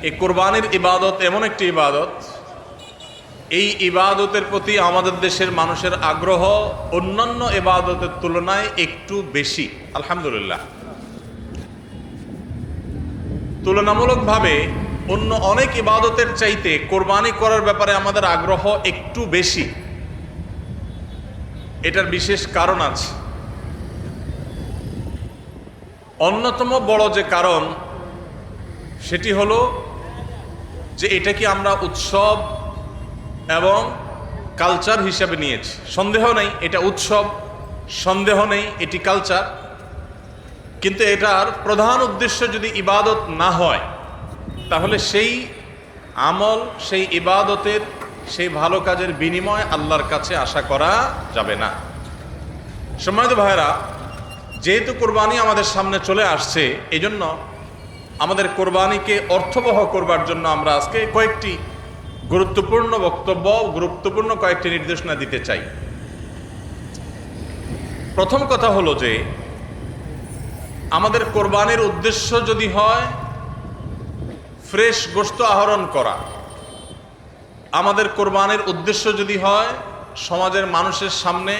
এই কোরবানির ইবাদত এমন একটি ইবাদত, এই ইবাদতের প্রতি আমাদের দেশের মানুষের আগ্রহ অন্যান্য ইবাদতের তুলনায় একটু বেশি। আলহামদুলিল্লাহ, তুলনামূলকভাবে অন্য অনেক ইবাদতের চাইতে কোরবানি করার ব্যাপারে আমাদের আগ্রহ একটু বেশি। এটার বিশেষ কারণ আছে। অন্যতম বড় যে কারণ সেটি হলো যে এটা কি আমরা উৎসব এবং কালচার হিসাবে নিয়েছি। সন্দেহ নেই এটা উৎসব, সন্দেহ নেই এটি কালচার, কিন্তু এটার প্রধান উদ্দেশ্য যদি ইবাদত না হয় তাহলে সেই আমল, সেই ইবাদতের, সেই ভালো কাজের বিনিময় আল্লাহর কাছে আশা করা যাবে না। সম্মানিত ভাইরা, যেহেতু কোরবানি আমাদের সামনে চলে আসছে, এজন্য আমাদের কোরবানিকে অর্থবহ করবার জন্য আমরা আজকে কয়েকটি গুরুত্বপূর্ণ বক্তব্য, গুরুত্বপূর্ণ কয়েকটি নির্দেশনা দিতে চাই। প্রথম কথা হলো যে আমাদের কোরবানির উদ্দেশ্য যদি হয় ফ্রেশ গোশত আহরণ করা, আমাদের কোরবানির উদ্দেশ্য যদি হয় সমাজের মানুষের সামনে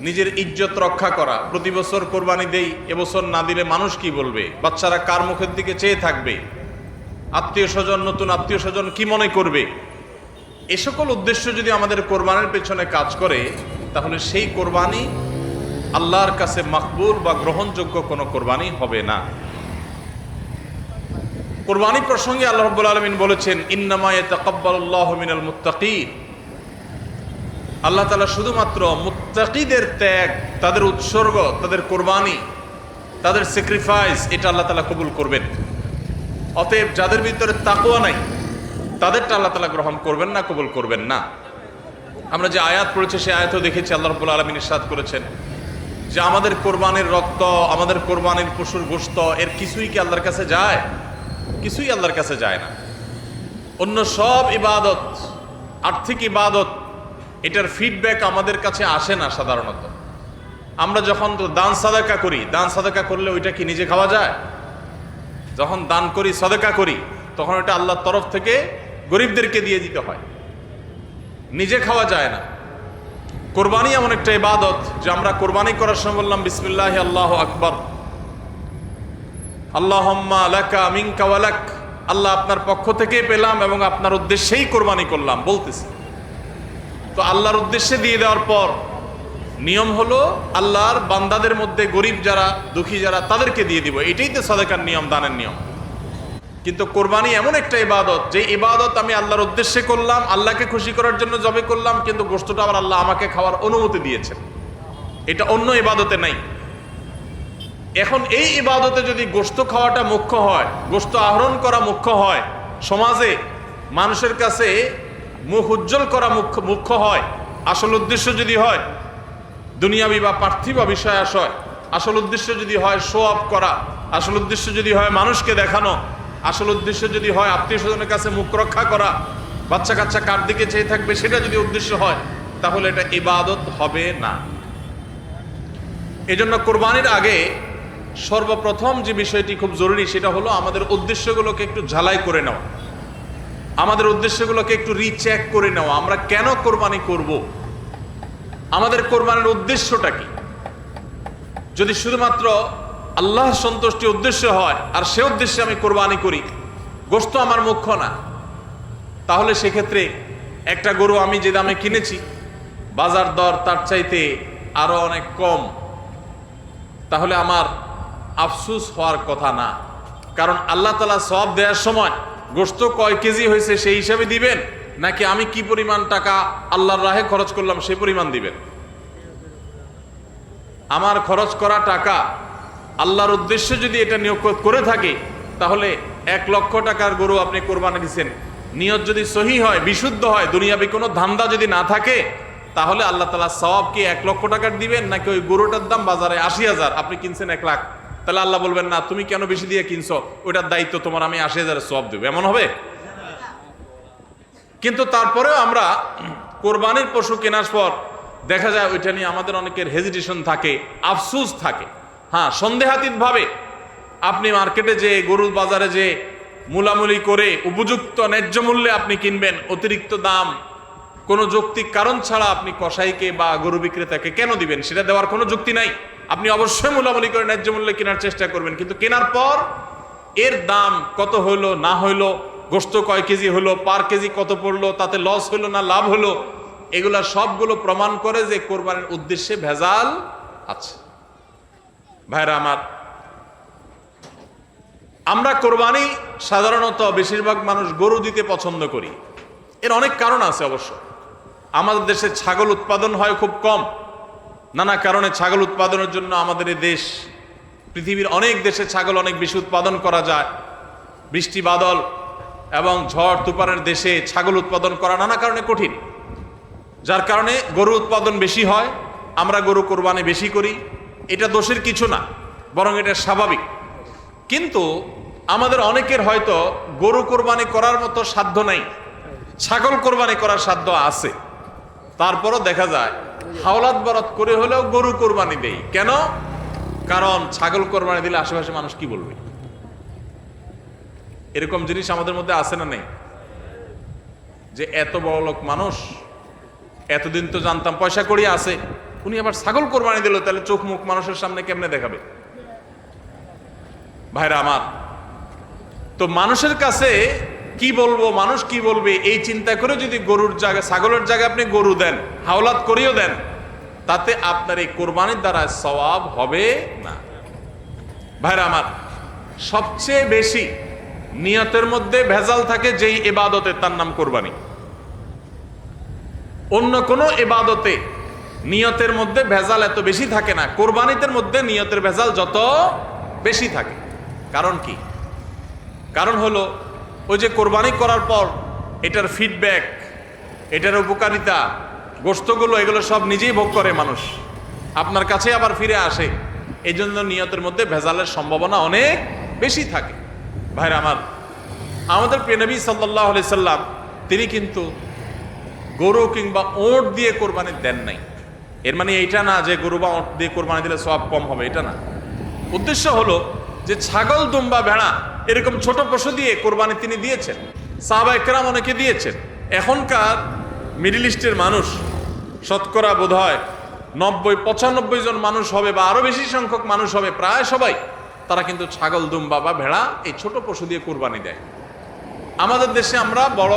নিজের ইজ্জত রক্ষা করা, প্রতি বছর কোরবানি দেই, এবছর না দিলে মানুষ কি বলবে, বাচ্চারা কার মুখের দিকে চেয়ে থাকবে, আত্মীয় স্বজন, নতুন আত্মীয় স্বজন কি মনে করবে, এ সকল উদ্দেশ্য যদি আমাদের কোরবানির পেছনে কাজ করে তাহলে সেই কোরবানি আল্লাহর কাছে মাকবুল বা গ্রহণযোগ্য কোনো কোরবানি হবে না। কোরবানি প্রসঙ্গে আল্লাহ রাব্বুল আলামিন বলেছেন, ইন্নামা ইয়াতাকাব্বালুল্লাহু মিনাল মুত্তাকিন। আল্লাহ তাআলা শুধুমাত্র মুত্তাকিদের ত্যাগ, তাদের উৎসর্গ, তাদের কোরবানি, তাদের স্যাক্রিফাইস, এটা আল্লাহ তাআলা কবুল করবেন। অতএব যাদের ভিতরে তাকওয়া নাই তাদেরটা আল্লাহ তাআলা গ্রহণ করবেন না, কবুল করবেন না। আমরা যে আয়াত পড়েছি সেই আয়াতও দেখেছি আল্লাহ রাব্বুল আলামিন ইরশাদ করেছেন যে আমাদের কোরবানির রক্ত, আমাদের কোরবানির পশুর গোশত, এর কিছুই কি আল্লাহর কাছে যায়? কিছুই আল্লাহর কাছে যায় না। অন্য সব ইবাদত, আর্থিক ইবাদত, এটার ফিডব্যাক আমাদের কাছে আসে না সাধারণত। আমরা যখন দান সাদাকা করি, দান সাদাকা করলে ওইটা কি নিজে খাওয়া যায়? যখন দান করি, সাদাকা করি, তখন ওটা আল্লাহর তরফ থেকে গরিবদেরকে দিয়ে দিতে হয়, নিজে খাওয়া যায় না। কোরবানি এমন একটা ইবাদত যে আমরা কোরবানি করার সময় বললাম বিসমিল্লাহ আল্লাহু আকবার, আল্লাহুম্মা লাকা মিনকা ওয়া লাক, আল্লাহ আপনার পক্ষ থেকেই পেলাম এবং আপনার উদ্দেশ্যেই কোরবানি করলাম বলতেছি। তো আল্লাহর উদ্দেশ্যে দিয়ে দেওয়ার পর নিয়ম হলো আল্লাহর বান্দাদের মধ্যে গরিব যারা, দুঃখী যারা, তাদেরকে দিয়ে দিব। এটাই তো সাদাকার নিয়ম, দানের নিয়ম। কিন্তু কোরবানি এমন একটা ইবাদত যে ইবাদত আমি আল্লাহর উদ্দেশ্যে করলাম, আল্লাহকে খুশি করার জন্য জবে করলাম, কিন্তু গোশতটা আবার আল্লাহ আমাকে খাওয়ার অনুমতি দিয়েছেন। এটা অন্য ইবাদতে নাই। এখন এই ইবাদতে যদি গোশত খাওয়াটা মুখ্য হয়, গোশত আহরণ করা মুখ্য হয়, সমাজে মানুষের কাছে মুখ উজ্জ্বল করা মুখ্য হয়, আসল উদ্দেশ্য যদি হয় দুনিয়াবি বা পার্থিব বিষয় আশয়, আসল উদ্দেশ্য যদি হয় শো অফ করা, আসল উদ্দেশ্য যদি হয় মানুষকে দেখানো, আসল উদ্দেশ্য যদি হয় আত্মীয় স্বজনের কাছে মুখ রক্ষা করা, বাচ্চা কাচ্চা কার দিকে চেয়ে থাকবে, সেটা যদি উদ্দেশ্য হয় তাহলে এটা ইবাদত হবে না। এজন্য কোরবানির আগে সর্বপ্রথম যে বিষয়টি খুব জরুরি সেটা হলো আমাদের উদ্দেশ্যগুলোকে একটু ঝালাই করে নেওয়া, আমাদের উদ্দেশ্যগুলোকে একটু রিচেক করে নেওয়া। আমরা কেন কোরবানি করব? আমাদের কোরবানির উদ্দেশ্যটা কি? যদি শুধুমাত্র আল্লাহ সন্তুষ্টি উদ্দেশ্য হয় আর সে উদ্দেশ্যে আমি কোরবানি করি, গোশত আমার মুখ্য না, তাহলে সেক্ষেত্রে একটা গরু আমি যে দামে কিনেছি বাজার দর তার চাইতে আরো অনেক কম, তাহলে আমার আফসোস হওয়ার কথা না। কারণ আল্লাহ তাআলা সওয়াব দেওয়ার সময় গোশত কয় কেজি হয়েছে সেই হিসাবে দিবেন, নাকি আমি কি পরিমাণ টাকা আল্লাহর রাহে খরচ করলাম সেই পরিমাণ দিবেন? আমার খরচ করা টাকা আল্লাহর উদ্দেশ্যে যদি এটা নিয়োগ করে থাকে তাহলে 1 লক্ষ টাকার গরু আপনি কোরবানি দিচ্ছেন, নিয়ত যদি সহি হয়, বিশুদ্ধ হয়, দুনিয়াবি কোনো ধান্দা যদি না থাকে, তাহলে আল্লাহ তাআলা সওয়াব কি 1 লক্ষ টাকার দিবেন, নাকি ওই গরুটার দাম বাজারে 80,000, আপনি কিনছেন 1 লাখ, তাহলে আল্লাহ বলবেন না তুমি কেন বেশি দিয়ে কিনছো, ওইটার দায়িত্ব তোমার, আমি 80,000 সওয়াব দেব? এমন হবে? কিন্তু তারপরেও আমরা কোরবানির পশু কেনার পর দেখা যায় ওইটা নিয়ে আমাদের অনেকের হেজিটেশন থাকে, আফসোস থাকে। হ্যাঁ, সন্দেহাতীত ভাবে আপনি মার্কেটে যে, গরুর বাজারে যে মূলামূলি করে উপযুক্ত ন্যায্য মূল্যে আপনি কিনবেন, অতিরিক্ত দাম কোনো যৌক্তিক কারণ ছাড়া আপনি কসাইকে বা গরু বিক্রেতাকে কেন দিবেন? সেটা দেওয়ার কোনো যুক্তি নাই। আপনি অবশ্যই মূলামূলি করে ন্যায্য মূল্যে কেনার চেষ্টা করবেন, কিন্তু কেনার পর এর দাম কত হইলো না হইলো, গোশত কয় কেজি হলো, পার কেজি কত পড়লো, তাতে লস হইলো না লাভ হলো, এগুলা সবগুলো প্রমাণ করে যে কোরবানির উদ্দেশ্যে ভেজাল আছে। ভাইরা আমার, আমরা কোরবানি সাধারণত বেশিরভাগ মানুষ গরু দিতে পছন্দ করি। এর অনেক কারণ আছে অবশ্য। আমাদের দেশে ছাগল উৎপাদন হয় খুব কম, নানা কারণে ছাগল উৎপাদনের জন্য আমাদের এই দেশ, পৃথিবীর অনেক দেশে ছাগল অনেক বেশি উৎপাদন করা যায়। বৃষ্টি বাদল এবং ঝড় তুফানের দেশে ছাগল উৎপাদন করা নানা কারণে কঠিন, যার কারণে গরু উৎপাদন বেশি হয়, আমরা গরু কোরবানি বেশি করি। এটা দোষের কিছু না, বরং এটা স্বাভাবিক। কিন্তু আমাদের অনেকের হয়তো গরু কোরবানি করার মতো সাধ্য নাই, ছাগল কোরবানি করার সাধ্য আছে। তারপরও দেখা যায় হাওলাত বরাত করে হলেও গরু কোরবানি দেই। কেন? কারণ ছাগল কোরবানি দিলে আশেপাশে মানুষ কি বলবে। এরকম জিনিস আমাদের মধ্যে আছে না নেই? যে এত বড় লোক মানুষ, এতদিন তো জানতাম পয়সা করিয়া আছে, উনি আবার ছাগল কোরবানি দিল, তাহলে চোখ মুখ মানুষের সামনে কেমনে দেখাবে? ভাইরা আমার, তো মানুষের কাছে কি বলবো, মানুষ কি বলবে, এই চিন্তা করে যদি গরুর জায়গায় ছাগলের জায়গায় আপনি গরু দেন, হাওলাত করিও দেন, তাতে আপনার এই কোরবানির দ্বারা সওয়াব হবে না। ভাইরা আমার, সবচেয়ে বেশি নিয়তের মধ্যে ভেজাল থাকে যেই ইবাদতে, তার নাম কোরবানি। অন্য কোনো ইবাদতে নিয়তের মধ্যে ভেজাল এত বেশি থাকে না, কোরবানিতে মধ্যে নিয়তের ভেজাল যত বেশি থাকে। কারণ কি? কারণ হলো ওই যে কোরবানি করার পর এটার ফিডব্যাক, এটার উপকারিতা, গোশতগুলো, এগুলো সব নিজেই ভোগ করে মানুষ, আপনার কাছে আবার ফিরে আসে। এই জন্য নিয়তের মধ্যে ভেজালের সম্ভাবনা অনেক বেশি থাকে। ভাইরা আমার, আমাদের প্রিয় নবী সাল্লাল্লাহু আলাইহি সাল্লাম তিনি কিন্তু গরু কিংবা ওঁট দিয়ে কোরবানি দেন নাই। এর মানে এইটা না যে গরু বা ওঁট দিয়ে কোরবানি দিলে সওয়াব কম হবে, এটা না। উদ্দেশ্য হলো যে ছাগল, দুম্বা, ভেড়া এরকম ছোট পশু দিয়ে কোরবানি তিনি দিয়েছেন, সাহাবায়ে কেরাম অনেকে দিয়েছেন। এখনকার মিডল ইস্টের মানুষ শতকরা বোধহয় 90-95 জন মানুষ হবে, বা আরো বেশি সংখ্যক মানুষ হবে, প্রায় সবাই, তারা কিন্তু ছাগল, দুম্বা বা ভেড়া এই ছোট পশু দিয়ে কোরবানি দেয়। আমাদের দেশে আমরা বড়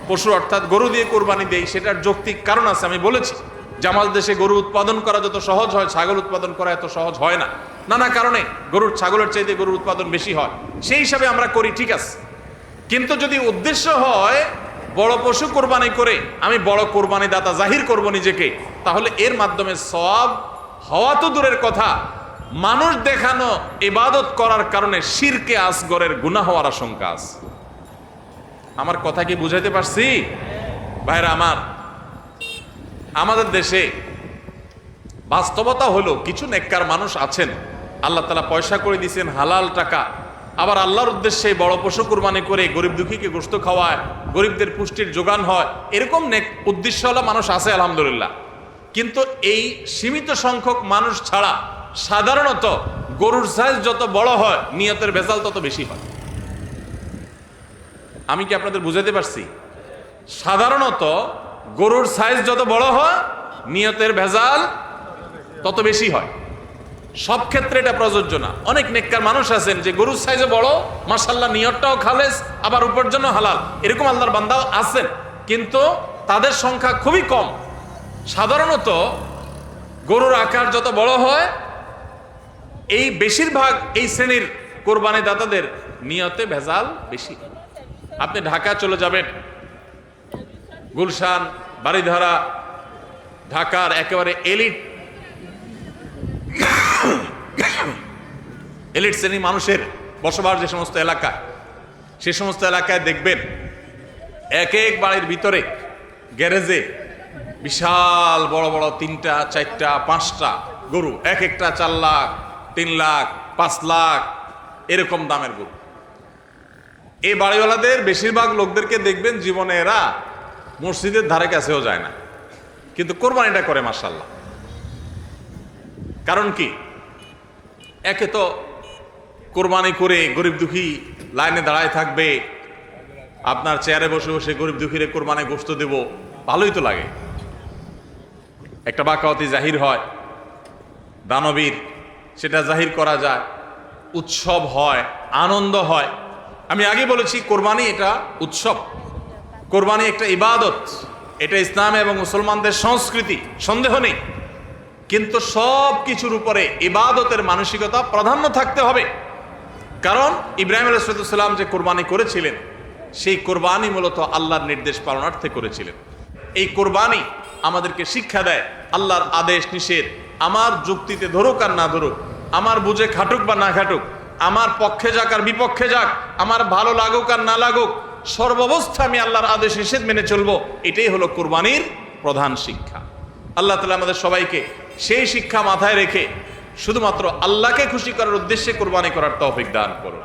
পশু অর্থাৎ গরু দিয়ে কোরবানি দেই, সেটার যৌক্তিক কারণ আছে। আমি বলেছি যে আমাদের দেশে গরু উৎপাদন করা যত সহজ হয়, ছাগল উৎপাদন করা এত সহজ হয় না। নানা কারণে গরুর, ছাগলের চাইতে গরুর উৎপাদন বেশি হয়, সেই হিসাবে আমরা করি, ঠিক আছে। কিন্তু যদি উদ্দেশ্য হয় বড় পশু কোরবানি করে আমি বড় কোরবানি দাতা জাহির করব নিজেকে, তাহলে এর মাধ্যমে সওয়াব হওয়া তো দূরের কথা, মানুষ দেখানো ইবাদত করার কারণে শিরকে আসগরের গুনাহ হওয়ার আশঙ্কা আছে। আমার কথা কি বুঝাইতে পারছি? ভাইরা আমার, আমাদের দেশে বাস্তবতা হলো কিছু নেককার মানুষ আছেন, আল্লাহ তাআলা পয়সা করে দিয়েছেন, হালাল টাকা, আবার আল্লাহর উদ্দেশ্যে বড় পশু কুরবানি করে গরিব দুঃখীকে গোশত খাওয়ায়, গরিবদের পুষ্টির যোগান হয়, এরকম নেক উদ্দেশ্যওয়ালা মানুষ আছে আলহামদুলিল্লাহ। কিন্তু এই সীমিত সংখ্যক মানুষ ছাড়া সাধারণত গরুর সাইজ যত বড় হয় নিয়তের ভেজাল তত বেশি হয়। আমি কি আপনাদের বুঝাতে পারছি? সাধারণত গরুর সাইজ যত বড় হয় নিয়তের ভেজাল তত বেশি হয়। সব ক্ষেত্রে এটা প্রযোজ্য না। অনেক নেককার মানুষ আছেন যে গরুর সাইজে বড়, মাশাআল্লাহ নিয়তটাও খালেস, আবার উপার্জনও হালাল, এরকম আল্লাহর বান্দাও আছেন, কিন্তু তাদের সংখ্যা খুবই কম। সাধারণত গরুর আকার যত বড় হয়, এই বেশিরভাগ এই শ্রেণীর কোরবানি দাতাদের নিয়তে ভেজাল বেশি। আপনি ঢাকা চলে যাবেন, গুলশান, বাড়িধারা, ঢাকার একেবারে এলিট শ্রেণীর মানুষের বসবাস যে সমস্ত এলাকায়, সে সমস্ত এলাকায় দেখবেন এক এক বাড়ির ভিতরে গ্যারেজে বিশাল বড় বড় 3টা, 4টা, 5টা গরু, এক একটা 4 লাখ, 3 লাখ, 5 লাখ এরকম দামের গরু। এই বাড়িওয়ালাদের বেশিরভাগ লোকদেরকে দেখবেন জীবনে এরা মসজিদের ধারে কাছেও যায় না, কিন্তু কোরবানিটা করে মাশাআল্লাহ। কারণ কি? একে তো কোরবানি করে গরিব দুঃখী লাইনে দাঁড়ায় থাকবে, আপনার চেয়ারে বসে বসে গরিব দুঃখীরে কোরবানি গোশত দেব, ভালোই তো লাগে। একটা বাকাওয়াতি জাহির হয়, দানবীর, সেটা জাহির করা যায়, উৎসব হয়, আনন্দ হয়। আমি আগে বলেছি কোরবানি এটা উৎসব, কোরবানি একটা ইবাদত, এটা ইসলাম এবং মুসলমানদের সংস্কৃতি, সন্দেহ নেই। কিন্তু সব কিছুর উপরে ইবাদতের মানসিকতা প্রাধান্য থাকতে হবে। কারণ ইব্রাহিম আলাইহিস সালাম যে কোরবানি করেছিলেন, সেই কোরবানি মূলত আল্লাহর নির্দেশ পালনার্থে করেছিলেন। এই কোরবানি আমাদেরকে শিক্ষা দেয় আল্লাহর আদেশ নিষেধ আমার যুক্তিতে ধরুক আর না ধরুক, আমার বুঝে খাটুক বা না খাটুক, আমার পক্ষে যাক আর বিপক্ষে যাক, আমার ভালো লাগুক আর না লাগুক, সর্বাবস্থা আমি আল্লাহর আদেশ নিষেধ মেনে চলবো। এটাই হলো কোরবানির প্রধান শিক্ষা। আল্লাহ তাআলা আমাদের সবাইকে সেই শিক্ষা মাথায় রেখে শুধুমাত্র আল্লাহকে খুশি করার উদ্দেশ্যে কোরবানি করার তৌফিক দান করুন।